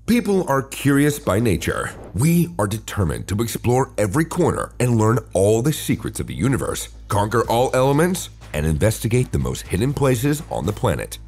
People are curious by nature. We are determined to explore every corner and learn all the secrets of the universe, conquer all elements, and investigate the most hidden places on the planet.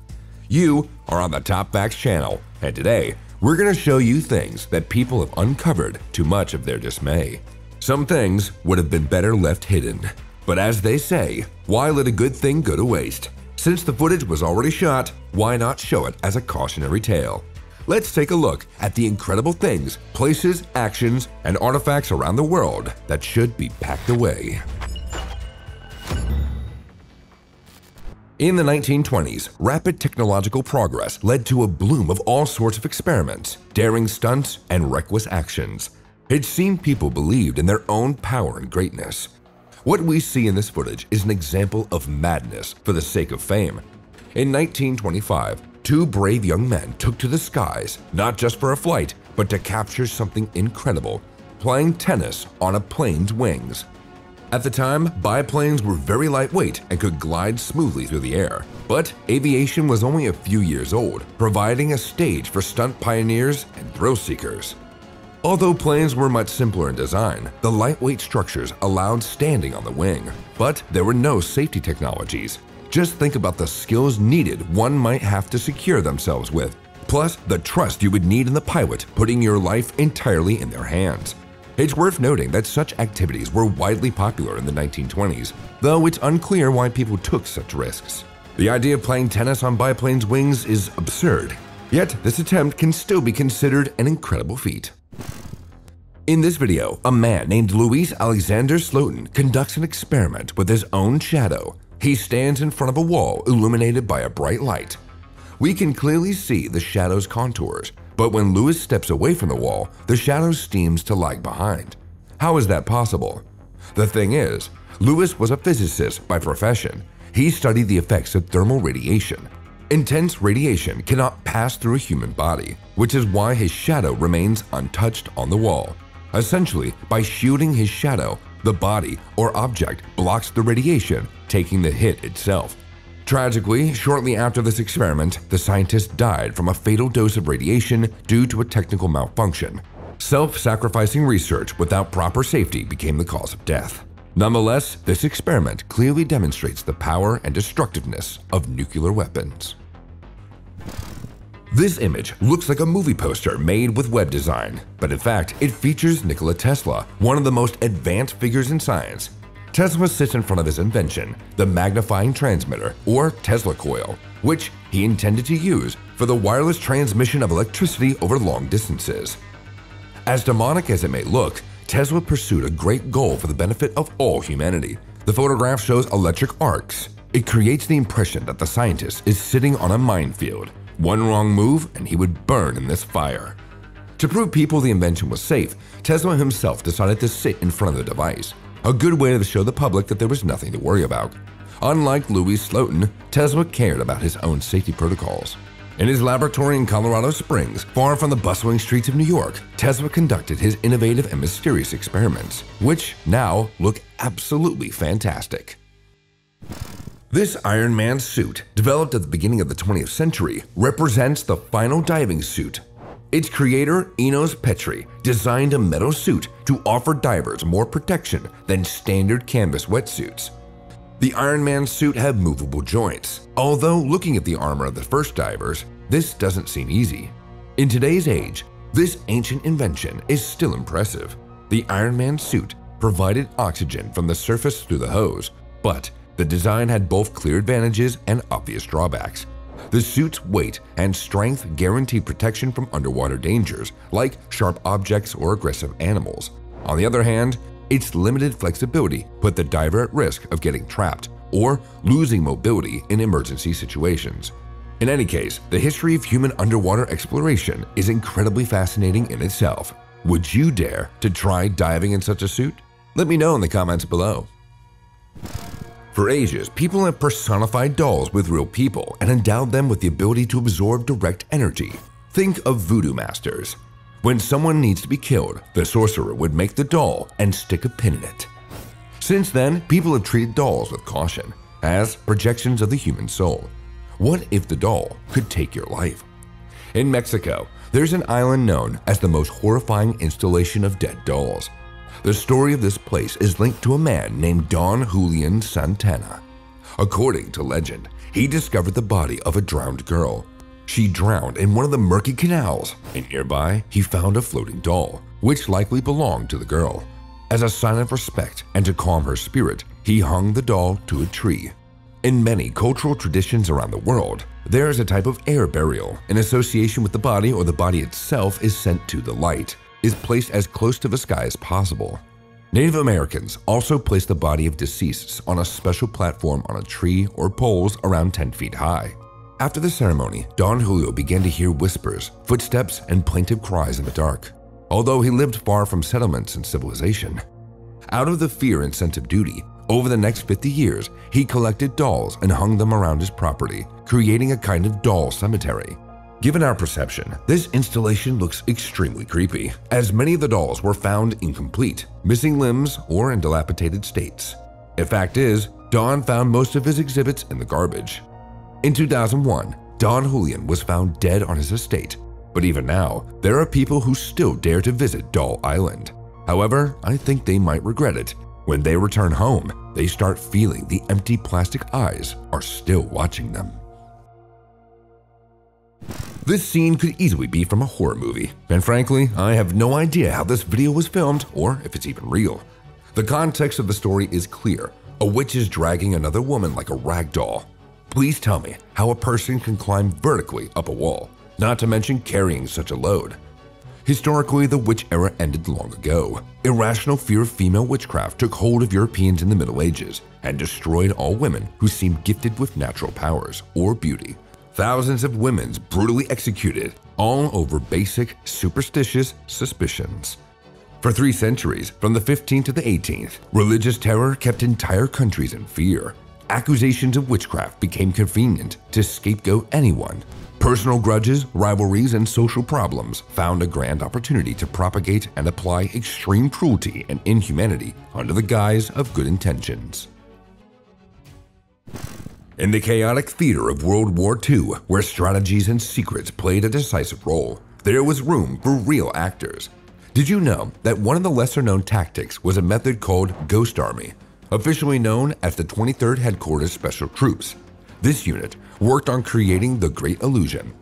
You are on the Top Facts channel, and today we're going to show you things that people have uncovered to much of their dismay. Some things would have been better left hidden. But as they say, why let a good thing go to waste? Since the footage was already shot, why not show it as a cautionary tale? Let's take a look at the incredible things, places, actions, and artifacts around the world that should be packed away. In the 1920s, rapid technological progress led to a bloom of all sorts of experiments, daring stunts, and reckless actions. It seemed people believed in their own power and greatness. What we see in this footage is an example of madness for the sake of fame. In 1925, two brave young men took to the skies, not just for a flight, but to capture something incredible, playing tennis on a plane's wings. At the time, biplanes were very lightweight and could glide smoothly through the air. But aviation was only a few years old, providing a stage for stunt pioneers and thrill seekers. Although planes were much simpler in design, the lightweight structures allowed standing on the wing. But there were no safety technologies. Just think about the skills needed one might have to secure themselves with, plus the trust you would need in the pilot, putting your life entirely in their hands. It's worth noting that such activities were widely popular in the 1920s, though it's unclear why people took such risks. The idea of playing tennis on biplanes' wings is absurd, yet this attempt can still be considered an incredible feat. In this video, a man named Louis Alexander Slotin conducts an experiment with his own shadow. He stands in front of a wall illuminated by a bright light. We can clearly see the shadow's contours, but when Louis steps away from the wall, the shadow seems to lag behind. How is that possible? The thing is, Louis was a physicist by profession. He studied the effects of thermal radiation. Intense radiation cannot pass through a human body, which is why his shadow remains untouched on the wall. Essentially, by shielding his shadow, the body or object blocks the radiation, taking the hit itself. Tragically, shortly after this experiment, the scientist died from a fatal dose of radiation due to a technical malfunction. Self-sacrificing research without proper safety became the cause of death. Nonetheless, this experiment clearly demonstrates the power and destructiveness of nuclear weapons. This image looks like a movie poster made with web design, but in fact, it features Nikola Tesla, one of the most advanced figures in science. Tesla sits in front of his invention, the magnifying transmitter, or Tesla coil, which he intended to use for the wireless transmission of electricity over long distances. As demonic as it may look, Tesla pursued a great goal for the benefit of all humanity. The photograph shows electric arcs. It creates the impression that the scientist is sitting on a minefield. One wrong move and he would burn in this fire. To prove people the invention was safe, Tesla himself decided to sit in front of the device, a good way to show the public that there was nothing to worry about. Unlike Louis Slotin, Tesla cared about his own safety protocols. In his laboratory in Colorado Springs, far from the bustling streets of New York, Tesla conducted his innovative and mysterious experiments, which now look absolutely fantastic. This Iron Man suit, developed at the beginning of the 20th century, represents the final diving suit. Its creator, Enos Petri, designed a metal suit to offer divers more protection than standard canvas wetsuits. The Iron Man suit had movable joints, although looking at the armor of the first divers, this doesn't seem easy. In today's age, this ancient invention is still impressive. The Iron Man suit provided oxygen from the surface through the hose, but the design had both clear advantages and obvious drawbacks. The suit's weight and strength guaranteed protection from underwater dangers, like sharp objects or aggressive animals. On the other hand, its limited flexibility put the diver at risk of getting trapped or losing mobility in emergency situations. In any case, the history of human underwater exploration is incredibly fascinating in itself. Would you dare to try diving in such a suit? Let me know in the comments below. For ages, people have personified dolls with real people and endowed them with the ability to absorb direct energy. Think of voodoo masters. When someone needs to be killed, the sorcerer would make the doll and stick a pin in it. Since then, people have treated dolls with caution, as projections of the human soul. What if the doll could take your life? In Mexico, there's an island known as the most horrifying installation of dead dolls. The story of this place is linked to a man named Don Julian Santana. According to legend, he discovered the body of a drowned girl. She drowned in one of the murky canals, and nearby he found a floating doll, which likely belonged to the girl. As a sign of respect and to calm her spirit, he hung the doll to a tree. In many cultural traditions around the world, there is a type of air burial in association with the body, or the body itself is sent to the light, is placed as close to the sky as possible. Native Americans also place the body of deceased on a special platform on a tree or poles around 10 feet high. After the ceremony, Don Julio began to hear whispers, footsteps, and plaintive cries in the dark, although he lived far from settlements and civilization. Out of the fear and sense of duty, over the next 50 years, he collected dolls and hung them around his property, creating a kind of doll cemetery. Given our perception, this installation looks extremely creepy, as many of the dolls were found incomplete, missing limbs, or in dilapidated states. The fact is, Don found most of his exhibits in the garbage. In 2001, Don Julian was found dead on his estate, but even now, there are people who still dare to visit Doll Island. However, I think they might regret it. When they return home, they start feeling the empty plastic eyes are still watching them. This scene could easily be from a horror movie, and frankly, I have no idea how this video was filmed or if it's even real. The context of the story is clear. A witch is dragging another woman like a rag doll. Please tell me how a person can climb vertically up a wall, not to mention carrying such a load. Historically, the witch era ended long ago. Irrational fear of female witchcraft took hold of Europeans in the Middle Ages and destroyed all women who seemed gifted with natural powers or beauty. Thousands of women brutally executed, all over basic, superstitious suspicions. For 3 centuries, from the 15th to the 18th, religious terror kept entire countries in fear. Accusations of witchcraft became convenient to scapegoat anyone. Personal grudges, rivalries, and social problems found a grand opportunity to propagate and apply extreme cruelty and inhumanity under the guise of good intentions. In the chaotic theater of World War II, where strategies and secrets played a decisive role, there was room for real actors. Did you know that one of the lesser-known tactics was a method called Ghost Army, officially known as the 23rd Headquarters Special Troops? This unit worked on creating the Great Illusion.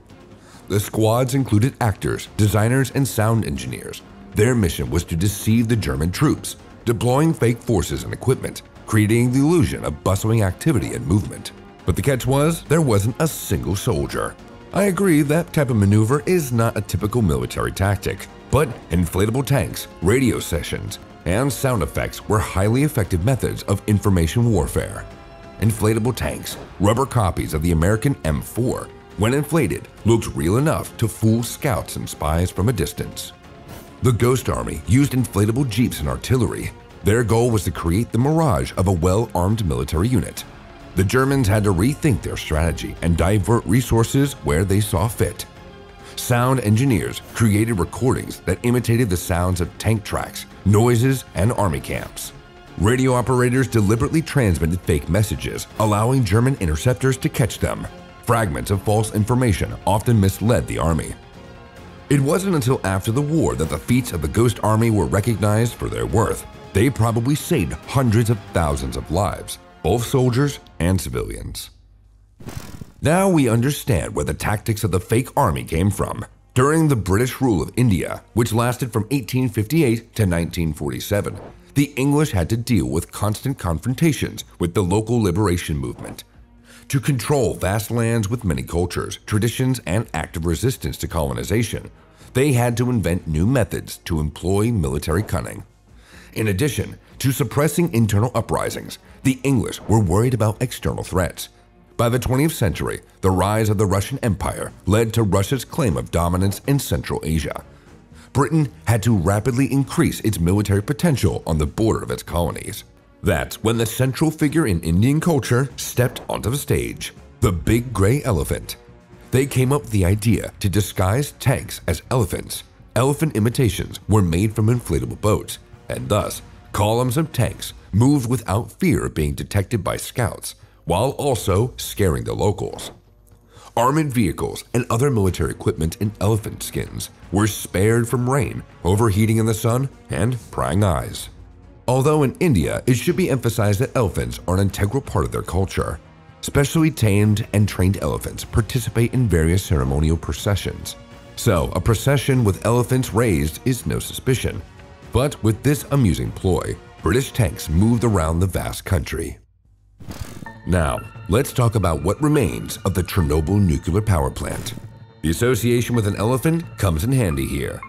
The squads included actors, designers, and sound engineers. Their mission was to deceive the German troops, deploying fake forces and equipment, creating the illusion of bustling activity and movement. But the catch was, there wasn't a single soldier. I agree that type of maneuver is not a typical military tactic, but inflatable tanks, radio sessions, and sound effects were highly effective methods of information warfare. Inflatable tanks, rubber copies of the American M4, when inflated, looked real enough to fool scouts and spies from a distance. The Ghost Army used inflatable jeeps and artillery. Their goal was to create the mirage of a well-armed military unit. The Germans had to rethink their strategy and divert resources where they saw fit. Sound engineers created recordings that imitated the sounds of tank tracks, noises, and army camps. Radio operators deliberately transmitted fake messages, allowing German interceptors to catch them. Fragments of false information often misled the army. It wasn't until after the war that the feats of the Ghost Army were recognized for their worth. They probably saved hundreds of thousands of lives, both soldiers and civilians. Now we understand where the tactics of the fake army came from. During the British rule of India, which lasted from 1858 to 1947, the English had to deal with constant confrontations with the local liberation movement. To control vast lands with many cultures, traditions, and active resistance to colonization, they had to invent new methods to employ military cunning. In addition to suppressing internal uprisings, the English were worried about external threats. By the 20th century, the rise of the Russian Empire led to Russia's claim of dominance in Central Asia. Britain had to rapidly increase its military potential on the border of its colonies. That's when the central figure in Indian culture stepped onto the stage, the big gray elephant. They came up with the idea to disguise tanks as elephants. Elephant imitations were made from inflatable boats, and thus, columns of tanks moved without fear of being detected by scouts, while also scaring the locals. Armored vehicles and other military equipment in elephant skins were spared from rain, overheating in the sun, and prying eyes. Although in India, it should be emphasized that elephants are an integral part of their culture. Specially tamed and trained elephants participate in various ceremonial processions. So, a procession with elephants raised is no suspicion. But with this amusing ploy, British tanks moved around the vast country. Now, let's talk about what remains of the Chernobyl nuclear power plant. The association with an elephant comes in handy here.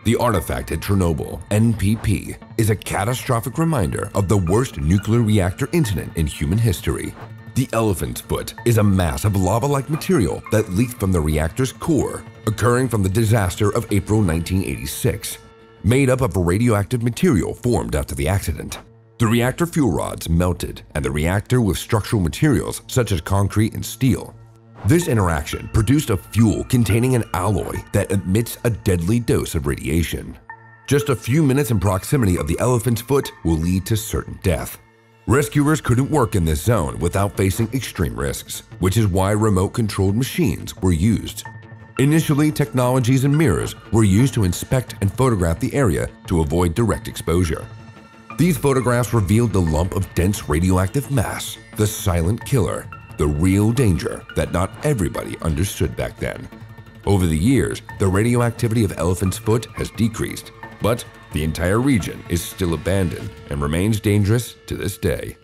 The artifact at Chernobyl, NPP, is a catastrophic reminder of the worst nuclear reactor incident in human history. The elephant's foot is a mass of lava-like material that leaked from the reactor's core, occurring from the disaster of April 1986, made up of radioactive material formed after the accident. The reactor fuel rods melted, and the reactor with structural materials such as concrete and steel. This interaction produced a fuel containing an alloy that emits a deadly dose of radiation. Just a few minutes in proximity of the elephant's foot will lead to certain death. Rescuers couldn't work in this zone without facing extreme risks, which is why remote-controlled machines were used. Initially, technologies and mirrors were used to inspect and photograph the area to avoid direct exposure. These photographs revealed the lump of dense radioactive mass, the silent killer, the real danger that not everybody understood back then. Over the years, the radioactivity of elephant's foot has decreased, but the entire region is still abandoned and remains dangerous to this day.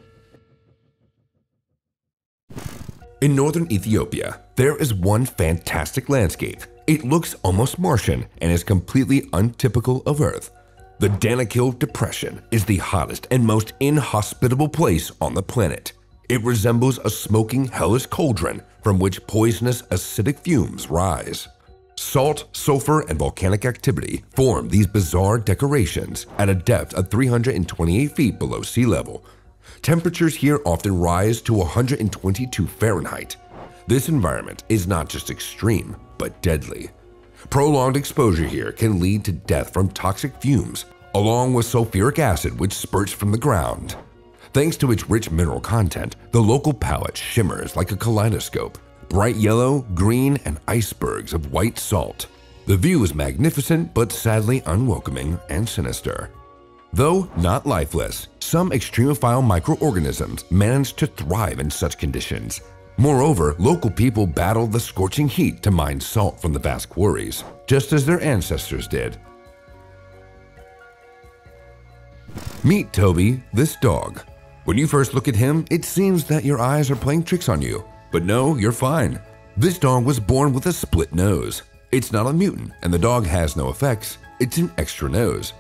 In northern Ethiopia, there is one fantastic landscape. It looks almost Martian and is completely untypical of Earth. The Danakil Depression is the hottest and most inhospitable place on the planet. It resembles a smoking hellish cauldron from which poisonous acidic fumes rise. Salt, sulfur, and volcanic activity form these bizarre decorations at a depth of 328 feet below sea level. Temperatures here often rise to 122 Fahrenheit. This environment is not just extreme, but deadly. Prolonged exposure here can lead to death from toxic fumes, along with sulfuric acid which spurts from the ground. Thanks to its rich mineral content, the local palette shimmers like a kaleidoscope. Bright yellow, green, and icebergs of white salt. The view is magnificent but sadly unwelcoming and sinister. Though not lifeless, some extremophile microorganisms manage to thrive in such conditions. Moreover, local people battle the scorching heat to mine salt from the vast quarries, just as their ancestors did. Meet Toby, this dog. When you first look at him, it seems that your eyes are playing tricks on you. But no, you're fine. This dog was born with a split nose. It's not a mutant, and the dog has no effects. It's an extra nose.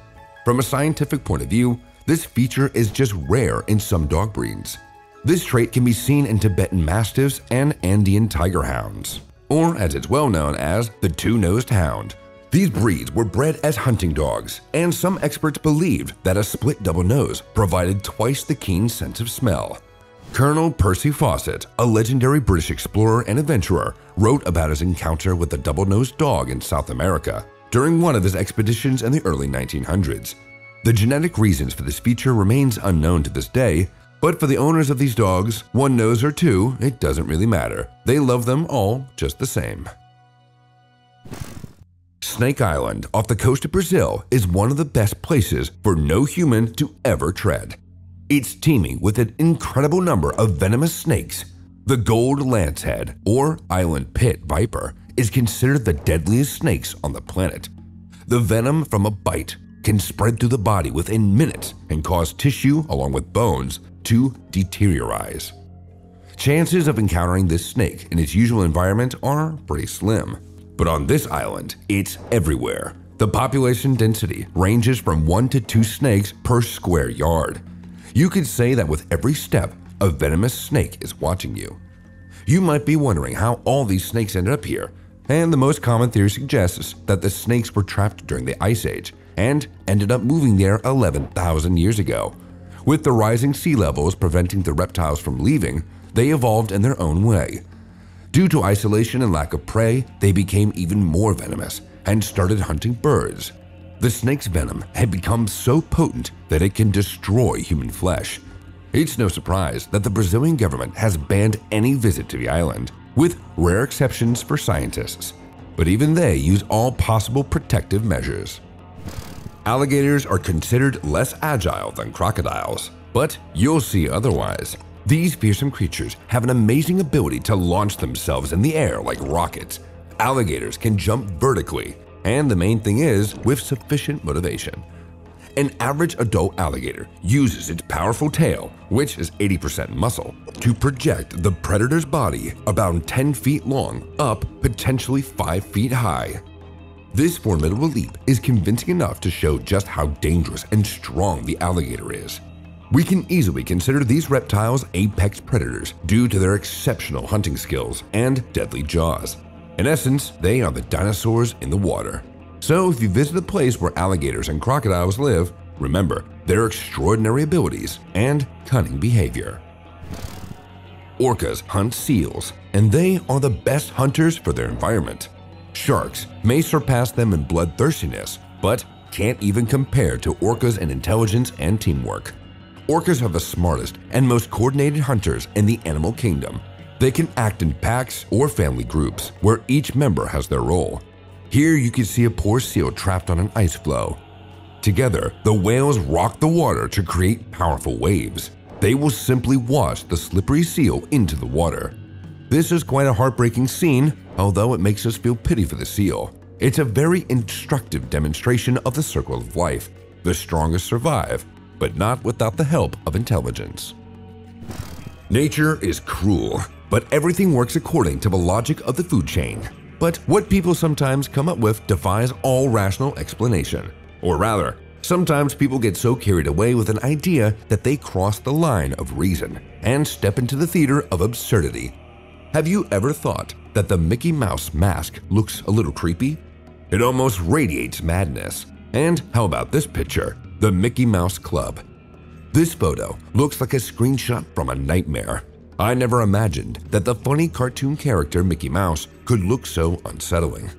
From a scientific point of view, this feature is just rare in some dog breeds. This trait can be seen in Tibetan Mastiffs and Andean Tiger Hounds, or as it's well known as the two-nosed hound. These breeds were bred as hunting dogs, and some experts believed that a split double nose provided twice the keen sense of smell. Colonel Percy Fawcett, a legendary British explorer and adventurer, wrote about his encounter with the double-nosed dog in South America during one of his expeditions in the early 1900s. The genetic reasons for this feature remains unknown to this day, but for the owners of these dogs, one nose or two, it doesn't really matter. They love them all just the same. Snake Island off the coast of Brazil is one of the best places for no human to ever tread. It's teeming with an incredible number of venomous snakes. The gold lancehead, or island pit viper, is considered the deadliest snakes on the planet. The venom from a bite can spread through the body within minutes and cause tissue, along with bones, to deteriorize. Chances of encountering this snake in its usual environment are pretty slim. But on this island, it's everywhere. The population density ranges from 1 to 2 snakes per square yard. You could say that with every step, a venomous snake is watching you. You might be wondering how all these snakes ended up here, and the most common theory suggests that the snakes were trapped during the Ice Age and ended up moving there 11,000 years ago. With the rising sea levels preventing the reptiles from leaving, they evolved in their own way. Due to isolation and lack of prey, they became even more venomous and started hunting birds. The snake's venom had become so potent that it can destroy human flesh. It's no surprise that the Brazilian government has banned any visit to the island. with rare exceptions for scientists. But even they use all possible protective measures. Alligators are considered less agile than crocodiles, but you'll see otherwise. These fearsome creatures have an amazing ability to launch themselves in the air like rockets. Alligators can jump vertically, and the main thing is, with sufficient motivation. An average adult alligator uses its powerful tail, which is 80% muscle, to project the predator's body about 10 feet long up potentially 5 feet high. This formidable leap is convincing enough to show just how dangerous and strong the alligator is. We can easily consider these reptiles apex predators due to their exceptional hunting skills and deadly jaws. In essence, they are the dinosaurs in the water. So if you visit a place where alligators and crocodiles live, remember their extraordinary abilities and cunning behavior. Orcas hunt seals, and they are the best hunters for their environment. Sharks may surpass them in bloodthirstiness, but can't even compare to orcas in intelligence and teamwork. Orcas are the smartest and most coordinated hunters in the animal kingdom. They can act in packs or family groups, where each member has their role. Here you can see a poor seal trapped on an ice floe. Together, the whales rock the water to create powerful waves. They will simply wash the slippery seal into the water. This is quite a heartbreaking scene, although it makes us feel pity for the seal. It's a very instructive demonstration of the circle of life. The strongest survive, but not without the help of intelligence. Nature is cruel, but everything works according to the logic of the food chain. But what people sometimes come up with defies all rational explanation. Or rather, sometimes people get so carried away with an idea that they cross the line of reason and step into the theater of absurdity. Have you ever thought that the Mickey Mouse mask looks a little creepy? It almost radiates madness. And how about this picture? The Mickey Mouse Club. This photo looks like a screenshot from a nightmare. I never imagined that the funny cartoon character Mickey Mouse could look so unsettling.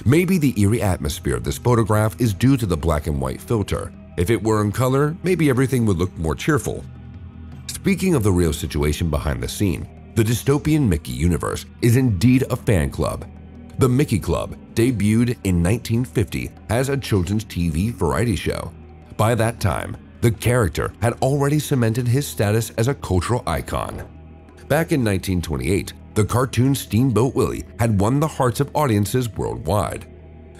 Maybe the eerie atmosphere of this photograph is due to the black and white filter. If it were in color, maybe everything would look more cheerful. Speaking of the real situation behind the scene, the dystopian Mickey universe is indeed a fan club. The Mickey Club debuted in 1950 as a children's TV variety show. By that time, the character had already cemented his status as a cultural icon. Back in 1928, the cartoon Steamboat Willie had won the hearts of audiences worldwide.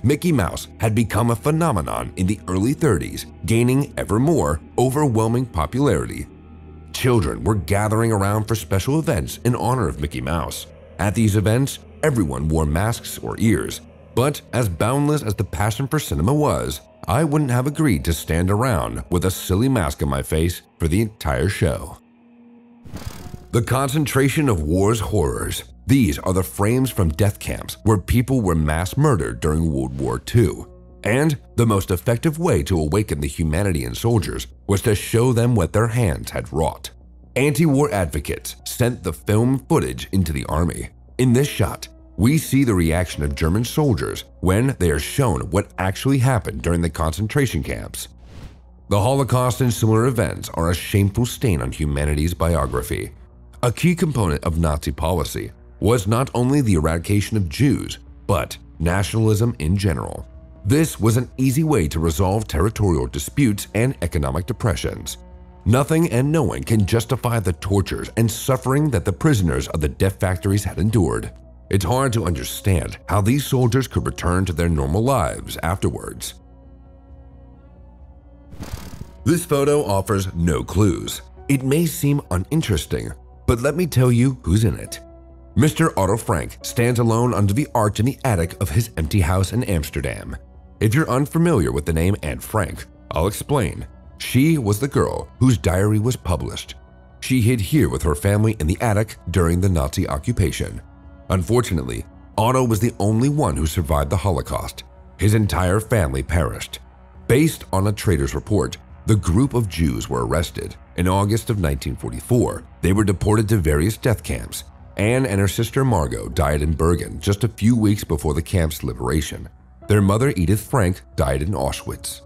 Mickey Mouse had become a phenomenon in the early 30s, gaining ever more overwhelming popularity. Children were gathering around for special events in honor of Mickey Mouse. At these events, everyone wore masks or ears, but as boundless as the passion for cinema was, I wouldn't have agreed to stand around with a silly mask on my face for the entire show. The concentration of war's horrors. These are the frames from death camps where people were mass murdered during World War II. And the most effective way to awaken the humanity in soldiers was to show them what their hands had wrought. Anti-war advocates sent the film footage into the army. In this shot, we see the reaction of German soldiers when they are shown what actually happened during the concentration camps. The Holocaust and similar events are a shameful stain on humanity's biography. A key component of Nazi policy was not only the eradication of Jews, but nationalism in general. This was an easy way to resolve territorial disputes and economic depressions. Nothing and no one can justify the tortures and suffering that the prisoners of the death factories had endured. It's hard to understand how these soldiers could return to their normal lives afterwards. This photo offers no clues. It may seem uninteresting, but let me tell you who's in it. Mr. Otto Frank stands alone under the arch in the attic of his empty house in Amsterdam. If you're unfamiliar with the name Anne Frank, I'll explain. She was the girl whose diary was published. She hid here with her family in the attic during the Nazi occupation. Unfortunately, Otto was the only one who survived the Holocaust. His entire family perished. Based on a traitor's report, the group of Jews were arrested. In August of 1944, they were deported to various death camps. Anne and her sister Margot died in Bergen just a few weeks before the camp's liberation. Their mother Edith Frank died in Auschwitz.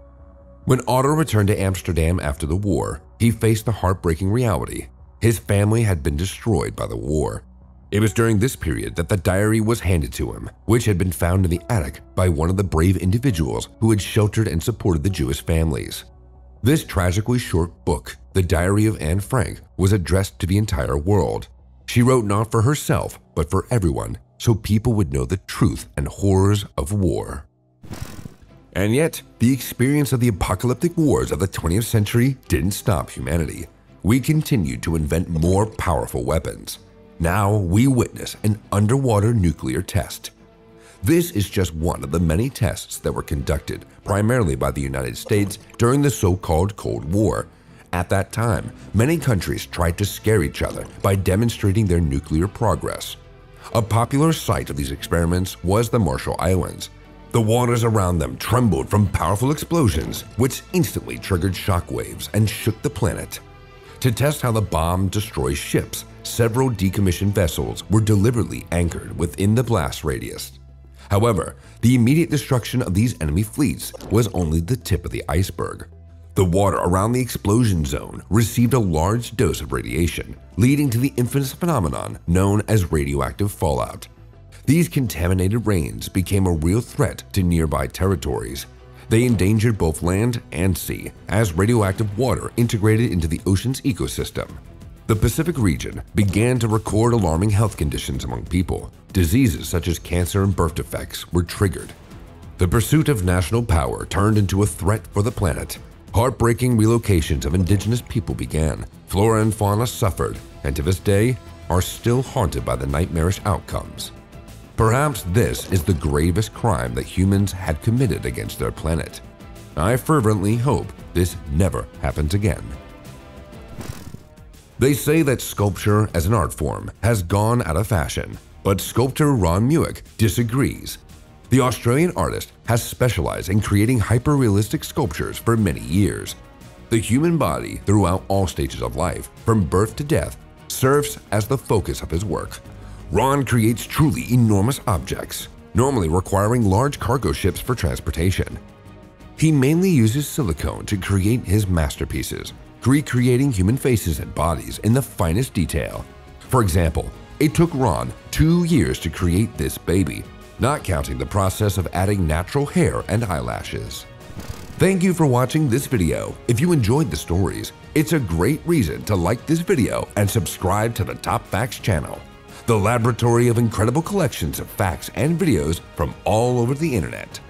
When Otto returned to Amsterdam after the war, he faced the heartbreaking reality. His family had been destroyed by the war. It was during this period that the diary was handed to him, which had been found in the attic by one of the brave individuals who had sheltered and supported the Jewish families. This tragically short book, The Diary of Anne Frank, was addressed to the entire world. She wrote not for herself, but for everyone, so people would know the truth and horrors of war. And yet, the experience of the apocalyptic wars of the 20th century didn't stop humanity. We continued to invent more powerful weapons. Now we witness an underwater nuclear test. This is just one of the many tests that were conducted primarily by the United States during the so-called Cold War. At that time, many countries tried to scare each other by demonstrating their nuclear progress. A popular site of these experiments was the Marshall Islands. The waters around them trembled from powerful explosions, which instantly triggered shockwaves and shook the planet. To test how the bomb destroys ships, several decommissioned vessels were deliberately anchored within the blast radius. However, the immediate destruction of these enemy fleets was only the tip of the iceberg. The water around the explosion zone received a large dose of radiation, leading to the infamous phenomenon known as radioactive fallout. These contaminated rains became a real threat to nearby territories. They endangered both land and sea as radioactive water integrated into the ocean's ecosystem. The Pacific region began to record alarming health conditions among people. Diseases such as cancer and birth defects were triggered. The pursuit of national power turned into a threat for the planet. Heartbreaking relocations of indigenous people began. Flora and fauna suffered, and to this day are still haunted by the nightmarish outcomes. Perhaps this is the gravest crime that humans had committed against their planet. I fervently hope this never happens again. They say that sculpture as an art form has gone out of fashion, but sculptor Ron Mueck disagrees. The Australian artist has specialized in creating hyper-realistic sculptures for many years. The human body, throughout all stages of life, from birth to death, serves as the focus of his work. Ron creates truly enormous objects, normally requiring large cargo ships for transportation. He mainly uses silicone to create his masterpieces, recreating human faces and bodies in the finest detail. For example, it took Ron 2 years to create this baby, not counting the process of adding natural hair and eyelashes. Thank you for watching this video. If you enjoyed the stories, it's a great reason to like this video and subscribe to the Top Facts channel, the laboratory of incredible collections of facts and videos from all over the internet.